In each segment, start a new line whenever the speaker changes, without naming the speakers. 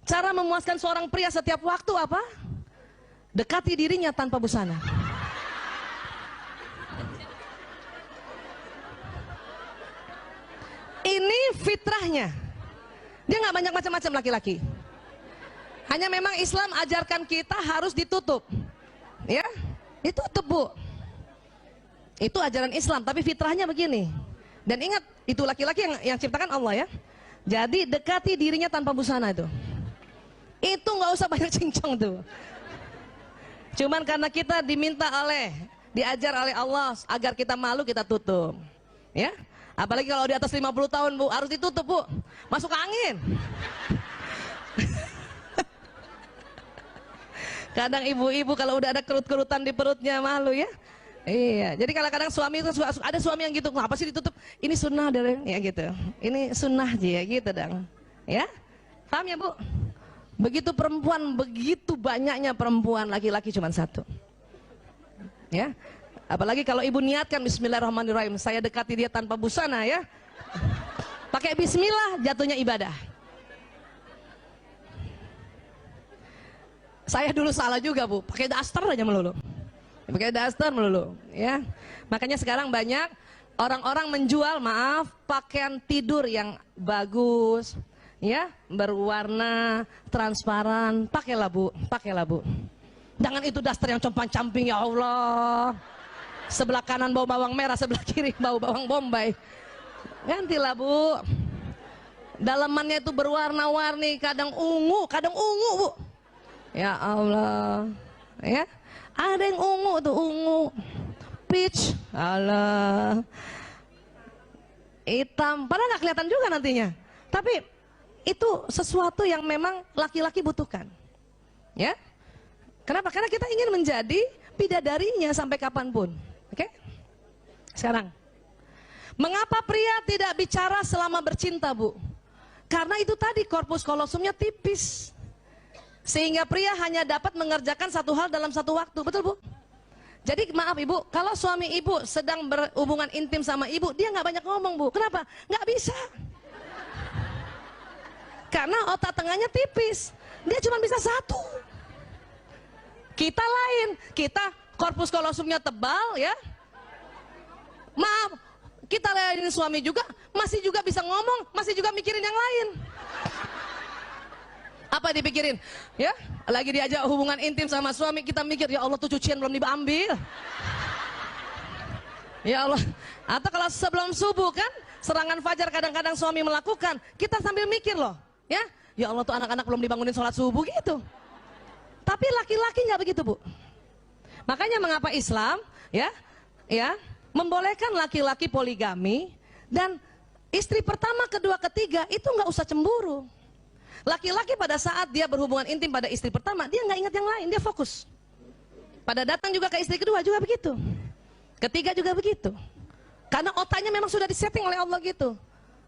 Cara memuaskan seorang pria setiap waktu apa? Dekati dirinya tanpa busana. Ini fitrahnya. Dia nggak banyak macam-macam laki-laki. Hanya memang Islam ajarkan kita harus ditutup. Ya, ditutup, Bu. Itu ajaran Islam, tapi fitrahnya begini. Dan ingat, itu laki-laki yang ciptakan Allah ya. Jadi dekati dirinya tanpa busana itu. Itu nggak usah banyak cincong tuh. Cuman karena kita diajar oleh Allah agar kita malu, kita tutup. Ya. Apalagi kalau di atas 50 tahun, Bu, harus ditutup, Bu. Masuk angin. Kadang ibu-ibu kalau udah ada kerut-kerutan di perutnya malu ya. Iya, jadi kadang-kadang suami itu ada suami yang gitu, kenapa sih ditutup? Ini sunnah dari ya gitu. Ini sunnah aja ya gitu dong. Ya. Paham ya, Bu? Begitu perempuan, begitu banyaknya perempuan, laki-laki cuma satu. Ya. Apalagi kalau ibu niatkan bismillahirrahmanirrahim, saya dekati dia tanpa busana ya. Pakai bismillah, jatuhnya ibadah. Saya dulu salah juga, Bu, pakai daster aja melulu. Pakai daster melulu, ya. Makanya sekarang banyak orang-orang menjual, maaf, pakaian tidur yang bagus, ya, berwarna transparan. Pakailah, Bu, pakailah, Bu. Jangan itu daster yang compang-camping, ya Allah. Sebelah kanan bau bawang merah, sebelah kiri bau bawang bombay. Gantilah, Bu. Dalamannya itu berwarna-warni, kadang ungu, Bu. Ya Allah, ya. Ada yang ungu tuh, ungu, peach, Allah, hitam, padahal nggak kelihatan juga nantinya. Tapi itu sesuatu yang memang laki-laki butuhkan, ya. Kenapa? Karena kita ingin menjadi bidadarinya sampai kapanpun. Oke? Sekarang, mengapa pria tidak bicara selama bercinta, Bu? Karena itu tadi korpus kolosumnya tipis. Sehingga pria hanya dapat mengerjakan satu hal dalam satu waktu, betul, Bu? Jadi maaf Ibu, kalau suami Ibu sedang berhubungan intim sama Ibu, dia nggak banyak ngomong, Bu. Kenapa? Nggak bisa. Karena otak tengahnya tipis, dia cuma bisa satu. Kita lain, kita korpus kolosumnya tebal, ya. Maaf, kita layanin suami juga, masih juga bisa ngomong, masih juga mikirin yang lain. Apa dipikirin? Ya, lagi diajak hubungan intim sama suami, kita mikir, ya Allah tuh cucian belum diambil. Ya Allah. Atau kalau sebelum subuh kan, serangan fajar kadang-kadang suami melakukan, kita sambil mikir loh, ya. Ya Allah tuh anak-anak belum dibangunin sholat subuh gitu. Tapi laki-laki nggak begitu, Bu. Makanya mengapa Islam, ya, membolehkan laki-laki poligami dan istri pertama, kedua, ketiga itu nggak usah cemburu. Laki-laki pada saat dia berhubungan intim pada istri pertama, dia nggak ingat yang lain, dia fokus. Pada datang juga ke istri kedua juga begitu. Ketiga juga begitu. Karena otaknya memang sudah disetting oleh Allah gitu.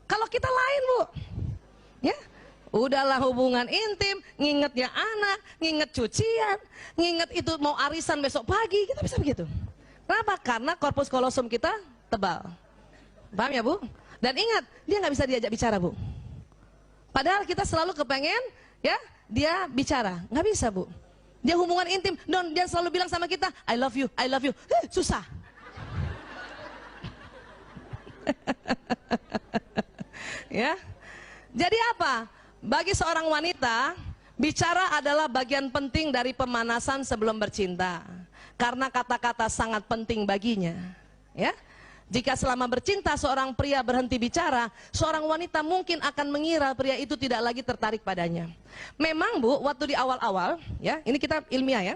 Kalau kita lain, Bu. Ya. Udahlah hubungan intim, ngingetnya anak, nginget cucian, nginget itu mau arisan besok pagi, kita bisa begitu. Kenapa? Karena korpus kolosum kita tebal. Paham ya, Bu? Dan ingat, dia nggak bisa diajak bicara, Bu. Padahal kita selalu kepengen, ya, dia bicara. Nggak bisa, Bu. Dia hubungan intim, dia selalu bilang sama kita, I love you, I love you. Susah. Ya. Jadi apa? Bagi seorang wanita, bicara adalah bagian penting dari pemanasan sebelum bercinta. Karena kata-kata sangat penting baginya. Ya. Jika selama bercinta seorang pria berhenti bicara, seorang wanita mungkin akan mengira pria itu tidak lagi tertarik padanya. Memang, Bu, waktu di awal-awal, ya, ini kita ilmiah ya,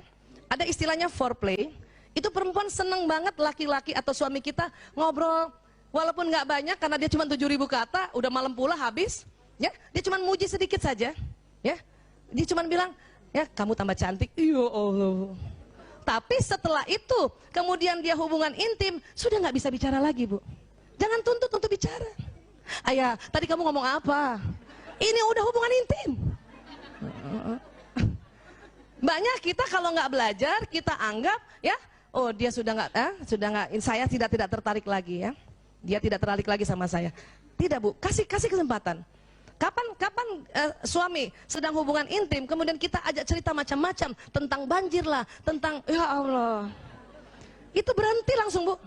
ada istilahnya foreplay. Itu perempuan seneng banget laki-laki atau suami kita ngobrol, walaupun nggak banyak karena dia cuma 7.000 kata, udah malam pula habis, ya, dia cuma muji sedikit saja, ya, dia cuma bilang, ya kamu tambah cantik, ya Allah. Tapi setelah itu, kemudian dia hubungan intim, sudah nggak bisa bicara lagi, Bu. Jangan tuntut untuk bicara. Ayah, tadi kamu ngomong apa? Ini udah hubungan intim. Banyak kita kalau nggak belajar, kita anggap, ya, oh dia sudah nggak, saya tidak tertarik lagi, ya. Dia tidak tertarik lagi sama saya. Tidak, Bu, kasih kesempatan. Kapan suami sedang hubungan intim, kemudian kita ajak cerita macam-macam tentang banjir lah, tentang ya Allah, itu berhenti langsung bu,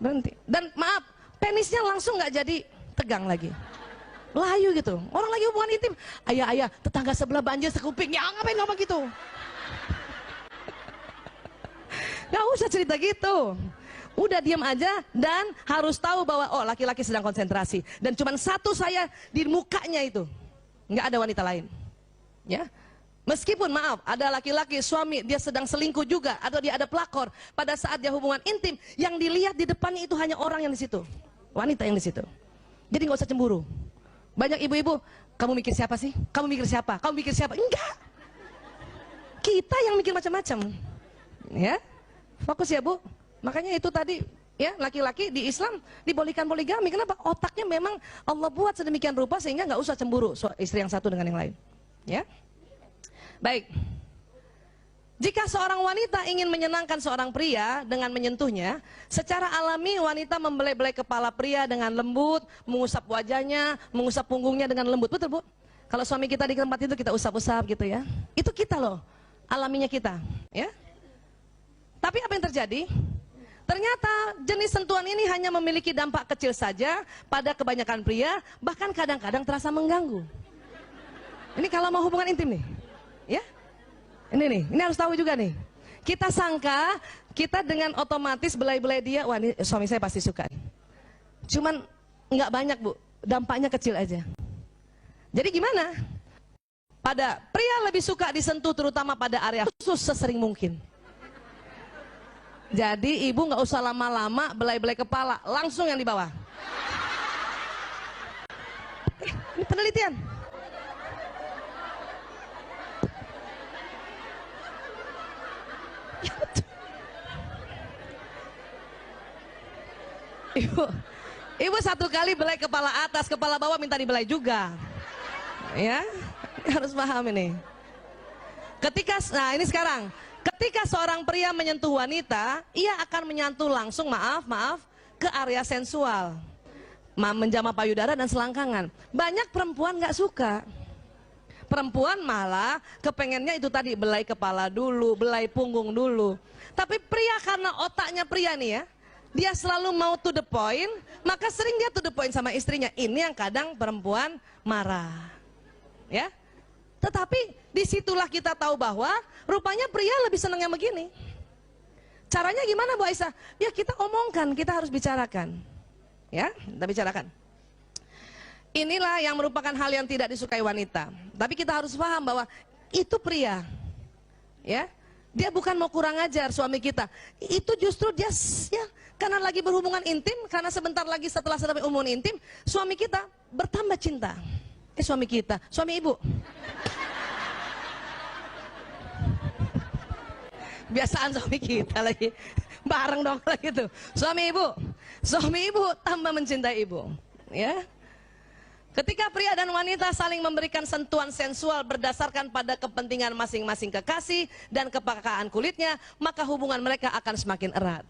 berhenti. Dan maaf, penisnya langsung nggak jadi tegang lagi, layu gitu. Orang lagi hubungan intim, ayah tetangga sebelah banjir sekuping, ya ngapain ngomong gitu? Nggak usah cerita gitu. Udah diam aja dan harus tahu bahwa oh laki-laki sedang konsentrasi dan cuman satu saya di mukanya itu, nggak ada wanita lain. Ya, meskipun maaf ada laki-laki suami dia sedang selingkuh juga atau dia ada pelakor pada saat dia hubungan intim, yang dilihat di depannya itu hanya orang yang di situ, wanita yang di situ. Jadi nggak usah cemburu. Banyak ibu-ibu, kamu mikir siapa sih? Kamu mikir siapa? Kamu mikir siapa? Enggak. Kita yang mikir macam-macam. Ya, fokus ya bu. Makanya itu tadi ya, laki-laki di Islam dibolehkan poligami. Kenapa? Otaknya memang Allah buat sedemikian rupa sehingga nggak usah cemburu istri yang satu dengan yang lain. Ya, baik. Jika seorang wanita ingin menyenangkan seorang pria dengan menyentuhnya, secara alami wanita membelai-belai kepala pria dengan lembut, mengusap wajahnya, mengusap punggungnya dengan lembut. Betul bu? Kalau suami kita di tempat itu kita usap-usap gitu ya. Itu kita loh, alaminya kita. Ya. Tapi apa yang terjadi? Ternyata jenis sentuhan ini hanya memiliki dampak kecil saja pada kebanyakan pria, bahkan kadang-kadang terasa mengganggu. Ini kalau mau hubungan intim nih, ya. Ini harus tahu juga nih. Kita sangka kita dengan otomatis belai-belai dia, wah ini suami saya pasti suka. Cuman nggak banyak bu, dampaknya kecil aja. Jadi gimana? Pada pria lebih suka disentuh terutama pada area khusus sesering mungkin. Jadi ibu nggak usah lama-lama belai-belai kepala, langsung yang di bawah. Ini penelitian. Ya, ibu satu kali belai kepala atas, kepala bawah minta dibelai juga. Ya, harus paham ini. Nah ini sekarang. Ketika seorang pria menyentuh wanita, ia akan menyentuh langsung, maaf, ke area sensual, menjamah payudara dan selangkangan. Banyak perempuan nggak suka. Perempuan malah kepengennya itu tadi, belai kepala dulu, belai punggung dulu. Tapi pria karena otaknya pria nih ya, dia selalu mau to the point, maka sering dia to the point sama istrinya. Ini yang kadang perempuan marah. Ya. Tetapi disitulah kita tahu bahwa rupanya pria lebih senang yang begini. Caranya gimana Bu Aisyah? Ya kita omongkan, kita harus bicarakan. Ya, kita bicarakan. Inilah yang merupakan hal yang tidak disukai wanita. Tapi kita harus paham bahwa itu pria. Ya, dia bukan mau kurang ajar suami kita. Itu justru dia ya karena lagi berhubungan intim, karena sebentar lagi setelah hubungan intim, suami kita bertambah cinta. Suami kita, suami ibu. Biasaan suami kita lagi. Bareng dong lagi tuh. Suami ibu tambah mencintai ibu. Ya. Ketika pria dan wanita saling memberikan sentuhan sensual berdasarkan pada kepentingan masing-masing kekasih dan kepekaan kulitnya, maka hubungan mereka akan semakin erat.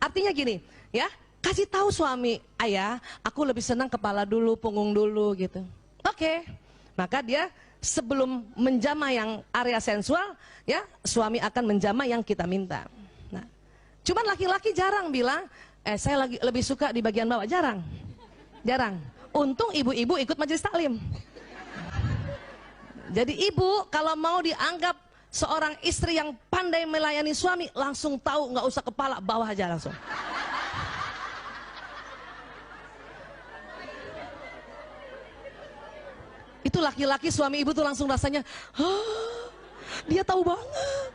Artinya gini, ya, kasih tahu suami, ayah, aku lebih senang kepala dulu, punggung dulu gitu. Oke, maka dia sebelum menjamah yang area sensual, ya suami akan menjamah yang kita minta. Nah, cuman laki-laki jarang bilang, saya lebih suka di bagian bawah, jarang. Untung ibu-ibu ikut majelis taklim. Jadi ibu kalau mau dianggap seorang istri yang pandai melayani suami, langsung tahu, nggak usah kepala, bawah aja langsung. Itu laki-laki suami ibu tuh langsung rasanya, dia tahu banget.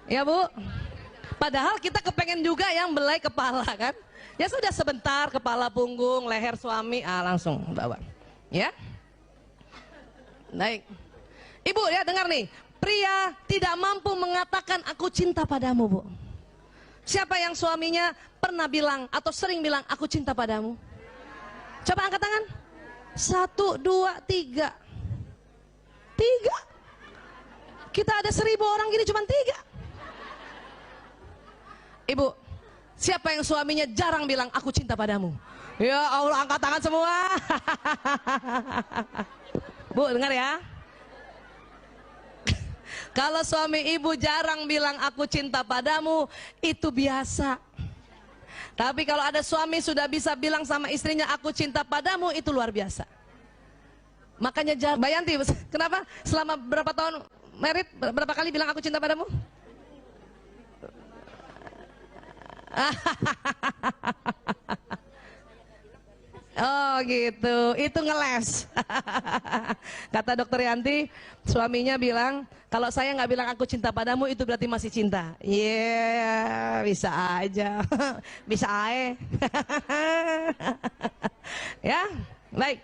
Ya bu, padahal kita kepengen juga yang belai kepala kan. Ya sudah sebentar, kepala, punggung, leher suami, langsung bawa. Ya, baik. Ibu ya dengar nih, pria tidak mampu mengatakan aku cinta padamu bu. Siapa yang suaminya pernah bilang atau sering bilang aku cinta padamu? Coba angkat tangan. 1, 2, 3. 3. Kita ada 1000 orang gini cuma 3. Ibu, Siapa yang suaminya jarang bilang aku cinta padamu? Ya Allah, angkat tangan semua. Bu, dengar ya. Kalau suami ibu jarang bilang aku cinta padamu, itu biasa. Tapi kalau ada suami sudah bisa bilang sama istrinya aku cinta padamu, itu luar biasa. Makanya Mbak Yanti, kenapa selama berapa tahun married berapa kali bilang aku cinta padamu? Oh gitu, itu ngeles. Kata dokter Yanti, suaminya bilang, kalau saya nggak bilang aku cinta padamu, itu berarti masih cinta. Iya, bisa aja, bisa aja. Ya, baik.